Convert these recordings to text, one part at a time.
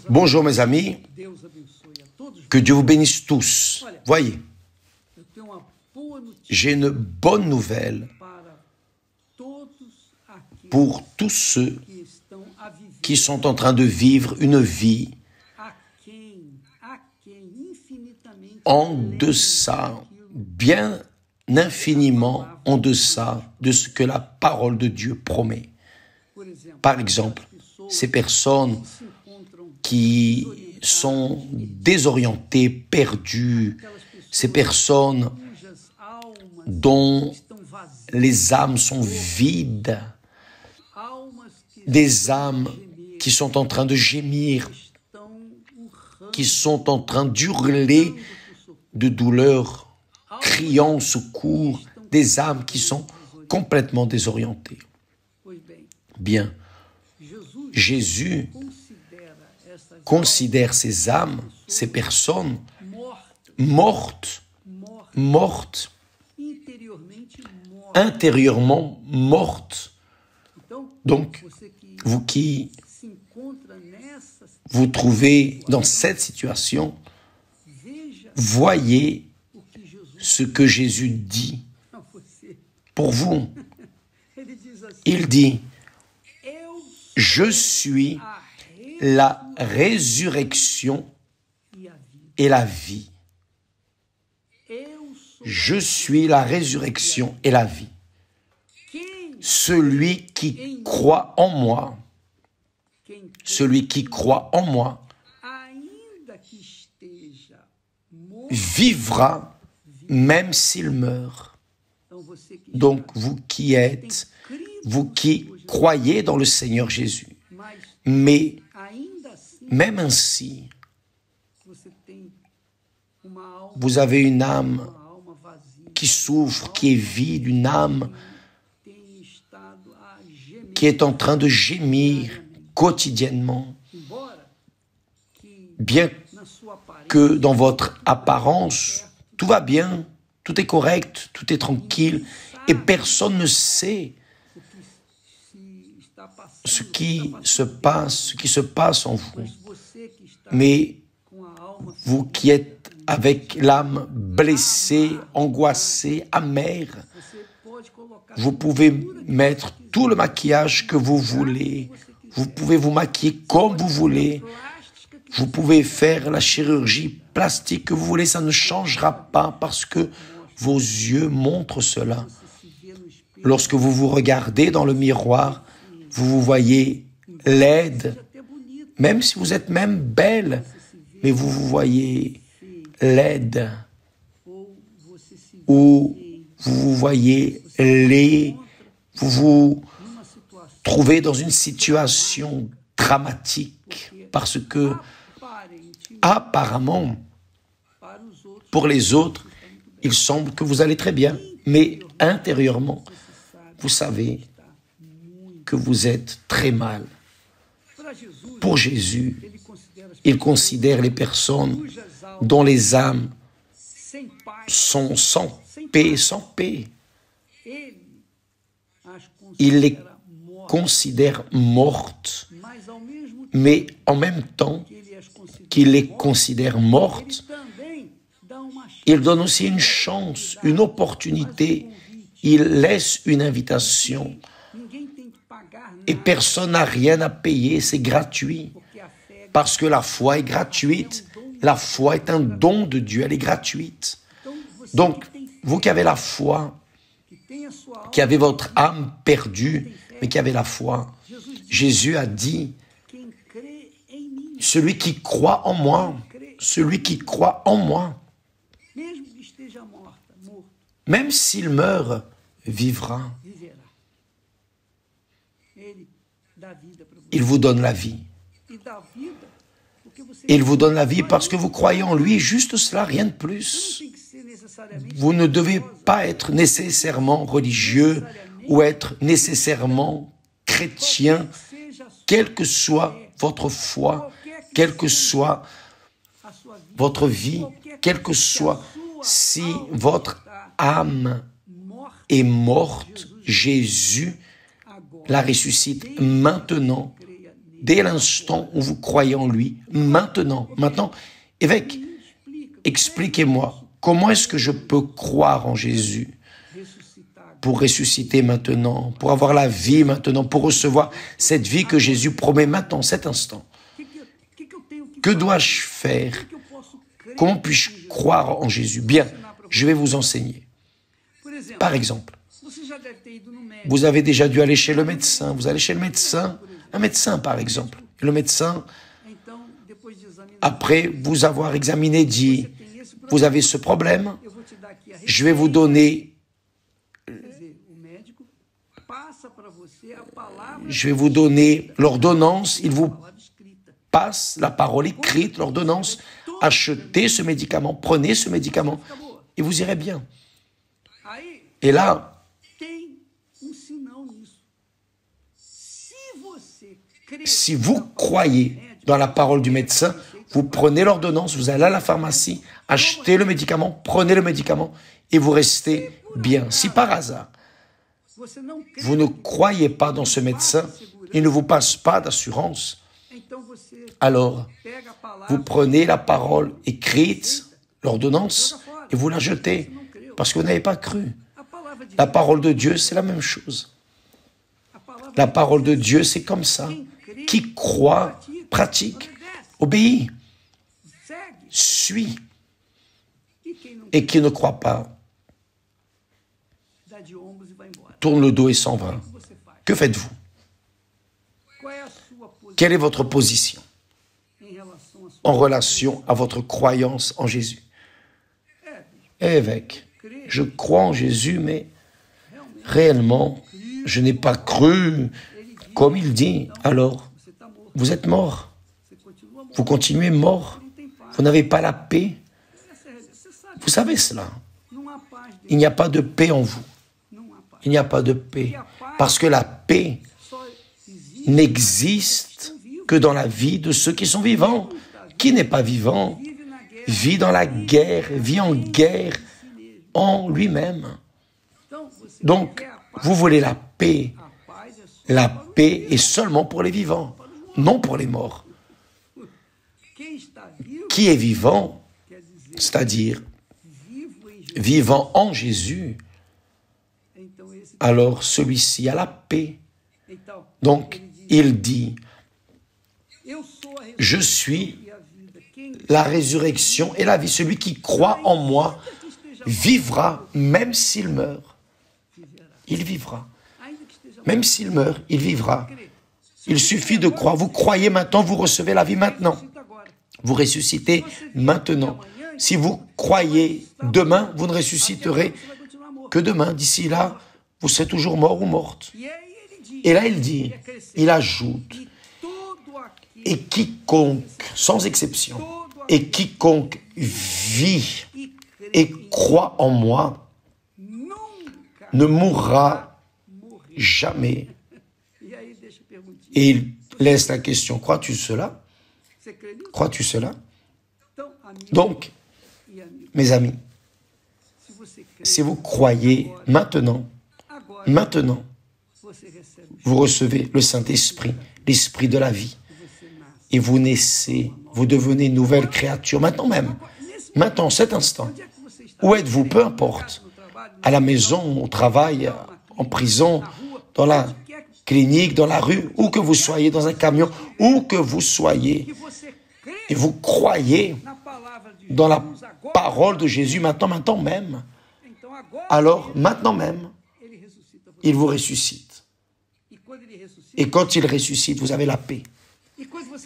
Bonjour mes amis, que Dieu vous bénisse tous. Voyez, j'ai une bonne nouvelle pour tous ceux qui sont en train de vivre une vie en deçà, bien infiniment en deçà de ce que la parole de Dieu promet. Par exemple, ces personnes qui sont désorientées, perdues, ces personnes dont les âmes sont vides, des âmes qui sont en train de gémir, qui sont en train d'hurler de douleur, criant au secours, des âmes qui sont complètement désorientées. Bien, Jésus considère ces âmes, ces personnes mortes, intérieurement mortes. Donc, vous qui vous trouvez dans cette situation, voyez ce que Jésus dit pour vous. Il dit, « Je suis la résurrection et la vie. » Je suis la résurrection et la vie. Celui qui croit en moi, vivra même s'il meurt. Donc vous qui croyez dans le Seigneur Jésus, mais même ainsi, vous avez une âme qui souffre, qui est vide, une âme qui est en train de gémir quotidiennement, bien que dans votre apparence, tout va bien, tout est correct, tout est tranquille, et personne ne sait ce qui se passe en vous. Mais vous qui êtes avec l'âme blessée, angoissée, amère, vous pouvez mettre tout le maquillage que vous voulez, vous pouvez vous maquiller comme vous voulez, vous pouvez faire la chirurgie plastique que vous voulez, ça ne changera pas parce que vos yeux montrent cela. Lorsque vous vous regardez dans le miroir, vous vous voyez laide, même si vous êtes même belle, mais vous vous voyez laide, ou vous vous voyez laid, vous vous trouvez dans une situation dramatique parce que, apparemment, pour les autres, il semble que vous allez très bien, mais intérieurement, vous savez que vous êtes très mal. Pour Jésus, il considère les personnes dont les âmes sont sans paix. Il les considère mortes, mais en même temps qu'il les considère mortes, il donne aussi une chance, une opportunité, il laisse une invitation. Et personne n'a rien à payer, c'est gratuit. Parce que la foi est gratuite. La foi est un don de Dieu, elle est gratuite. Donc, vous qui avez la foi, qui avez votre âme perdue, mais qui avez la foi, Jésus a dit, celui qui croit en moi, même s'il meurt, vivra. Il vous donne la vie. Il vous donne la vie parce que vous croyez en lui, juste cela, rien de plus. Vous ne devez pas être nécessairement religieux ou être nécessairement chrétien, quelle que soit votre foi, quelle que soit votre vie, quelle que soit si votre âme est morte, Jésus la ressuscite maintenant. dès l'instant où vous croyez en lui, maintenant. Évêque, expliquez-moi, comment est-ce que je peux croire en Jésus pour ressusciter maintenant, pour avoir la vie maintenant, pour recevoir cette vie que Jésus promet maintenant, cet instant? Que dois-je faire? Comment puis-je croire en Jésus? Bien, je vais vous enseigner. Par exemple, vous avez déjà dû aller chez le médecin. Vous allez chez le médecin, un médecin par exemple. Et le médecin, après vous avoir examiné, dit, vous avez ce problème, je vais vous donner l'ordonnance, il vous passe la parole écrite, l'ordonnance, achetez ce médicament, prenez ce médicament, et vous irez bien. Et là, si vous croyez dans la parole du médecin, vous prenez l'ordonnance, vous allez à la pharmacie, achetez le médicament, prenez le médicament, et vous restez bien. Si par hasard, vous ne croyez pas dans ce médecin, il ne vous passe pas d'assurance, alors vous prenez la parole écrite, l'ordonnance, et vous la jetez, parce que vous n'avez pas cru. La parole de Dieu, c'est la même chose. La parole de Dieu, c'est comme ça. Qui croit, pratique, obéit, suit. Et qui ne croit pas, tourne le dos et s'en va. Que faites-vous? Quelle est votre position en relation à votre croyance en Jésus? Évêque, je crois en Jésus, mais réellement, je n'ai pas cru comme il dit. Alors, vous êtes mort. Vous continuez mort. Vous n'avez pas la paix. Vous savez cela. Il n'y a pas de paix en vous. Il n'y a pas de paix. Parce que la paix n'existe que dans la vie de ceux qui sont vivants. Qui n'est pas vivant vit dans la guerre, vit en guerre en lui-même. Donc, vous voulez la paix. La paix est seulement pour les vivants, non pour les morts. Qui est vivant, c'est-à-dire vivant en Jésus, alors celui-ci a la paix. Donc, il dit, je suis la résurrection et la vie. Celui qui croit en moi vivra, même s'il meurt. Il vivra. Même s'il meurt, il vivra. Il suffit de croire. Vous croyez maintenant, vous recevez la vie maintenant. Vous ressuscitez maintenant. Si vous croyez demain, vous ne ressusciterez que demain. D'ici là, vous serez toujours mort ou morte. Et là, il dit, il ajoute, et quiconque, sans exception, et quiconque vit et croit en moi ne mourra jamais. Et il laisse la question, crois-tu cela? Crois-tu cela? Donc, mes amis, si vous croyez maintenant, vous recevez le Saint-Esprit, l'Esprit de la vie, et vous naissez, vous devenez une nouvelle créature, maintenant même, maintenant, cet instant. Où êtes-vous? Peu importe, à la maison, au travail, en prison, dans la clinique, dans la rue, où que vous soyez, dans un camion, où que vous soyez, et vous croyez dans la parole de Jésus maintenant même, alors maintenant même, il vous ressuscite. Et quand il ressuscite, vous avez la paix.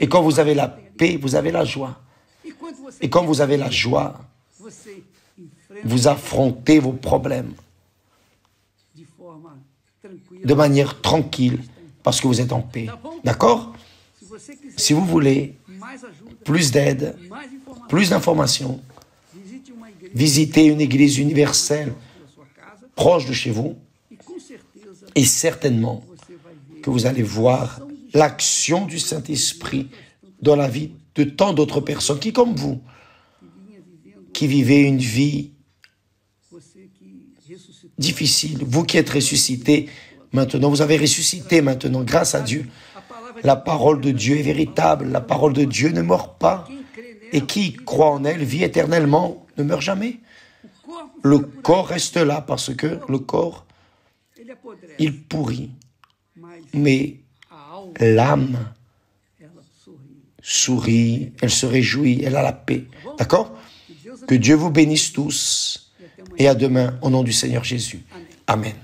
Et quand vous avez la paix, vous avez la joie. Et quand vous avez la joie, vous affrontez vos problèmes de manière tranquille, parce que vous êtes en paix. D'accord? Si vous voulez plus d'aide, plus d'informations, visitez une église universelle proche de chez vous, et certainement que vous allez voir l'action du Saint-Esprit dans la vie de tant d'autres personnes qui, comme vous, qui vivez une vie difficile, vous qui êtes ressuscités maintenant, vous avez ressuscité maintenant, grâce à Dieu. La parole de Dieu est véritable. La parole de Dieu ne meurt pas. Et qui croit en elle vit éternellement, ne meurt jamais. Le corps reste là parce que le corps, il pourrit. Mais l'âme sourit, elle se réjouit, elle a la paix. D'accord? Que Dieu vous bénisse tous et à demain au nom du Seigneur Jésus. Amen.